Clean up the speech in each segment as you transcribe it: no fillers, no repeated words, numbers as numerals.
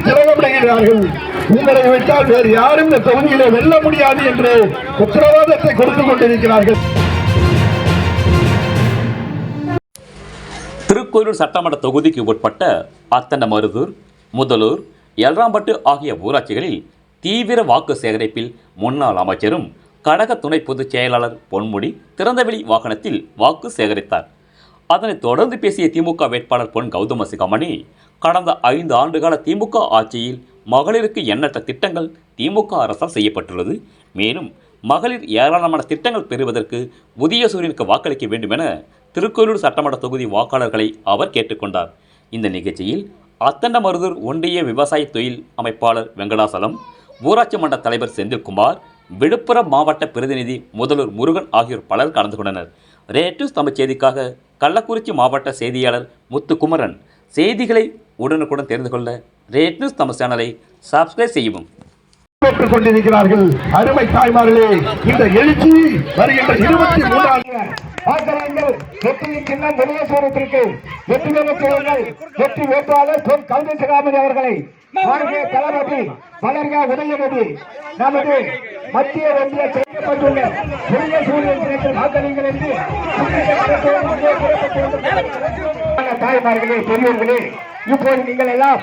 திலகமிடுகிறார்கள். உங்களை விட்டால் வேறு யாரும் இந்த தொகுதியிலே வெல்ல முடியாது என்று உத்தரவாதத்தை கொடுத்துக் கொண்டிருக்கிறார்கள். திருக்கோயிலூர் சட்டமன்ற தொகுதிக்கு உட்பட்ட அத்தண்டமருதூர், முதலூர், எல்ராம்பட்டு ஆகிய ஊராட்சிகளில் தீவிர வாக்கு சேகரிப்பில் முன்னாள் அமைச்சரும் கழக துணை பொதுச் செயலாளர் பொன்முடி திறந்தவெளி வாகனத்தில் வாக்கு சேகரித்தார். அதனைத் தொடர்ந்து பேசிய திமுக வேட்பாளர் பொன் கௌதம சிகாமணி, கடந்த 5 ஆண்டுகால திமுக ஆட்சியில் மகளிருக்கு எண்ணற்ற திட்டங்கள் திமுக அரசால் செய்யப்பட்டுள்ளது. மேலும் மகளிர் ஏராளமான திட்டங்கள் பெறுவதற்கு உதயசூரியனுக்கு வாக்களிக்க வேண்டும் என திருக்கோயிலூர் சட்டமன்ற தொகுதி வாக்காளர்களை அவர் கேட்டுக்கொண்டார். இந்த நிகழ்ச்சியில் அத்தண்டமருதூர் ஒன்றிய விவசாய தொழில் அமைப்பாளர் வெங்கடாசலம், ஊராட்சி மன்ற தலைவர் செந்தில்குமார், விழுப்புரம் மாவட்ட பிரதிநிதி முதலூர் முருகன் ஆகியோர் பலர் கலந்து கொண்டனர். ரேட் தமிழ் செய்திக்காக கள்ளக்குறிச்சி மாவட்ட செய்தியாளர் முத்துக்குமரன். செய்திகளை உடனுக்குடன் தெரிந்து கொள்ள ரேட் நியூஸ் தமிழ் சேனலை சப்ஸ்கிரைப் செய்யவும். பெற்றுக் கொண்டிருக்கிறார்கள். அருமை தாய்மார்களே, இந்த எழுச்சி வருகின்ற 23 வாக்களியுங்கள். வெற்றியின் சின்னம் உதயசூரியத்திற்கு வெற்றி பெறுங்கள். வெற்றி வேட்பாளர் பொன் கௌதம சிகாமணி அவர்களை தளபதி வளர்க உதயநிதி நமது மத்திய ஒன்றிய செய்யப்பட்டுள்ள உதயசூரியன் வாக்களியுங்கள் என்று தாய்மார்களே, பெரியவர்களே, இப்போது நீங்கள் எல்லாம்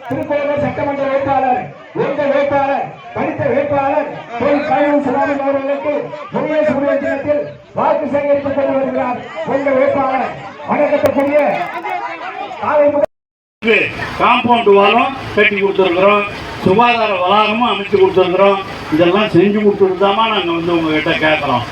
திருக்கோயிலூர் சட்டமன்ற வேட்பாளர், உங்கள் வேட்பாளர், படித்த வேட்பாளர் பொன் கௌதம சிகாமணி அவர்களுக்கு உதயசூரியன் தினத்தில் வாக்கு சேகரித்துக் கொண்டு வருகிறார். உங்கள் வேட்பாளர் வணக்கத்துக்குரிய காம்பவுண்ட் வாரம் கட்டி கொடுத்துருக்குறோம், சுகாதார வளாகமும் அமைச்சு கொடுத்துருக்குறோம். இதெல்லாம் செஞ்சு கொடுத்துருந்தாமா நாங்கள் உங்ககிட்ட கேட்குறோம்.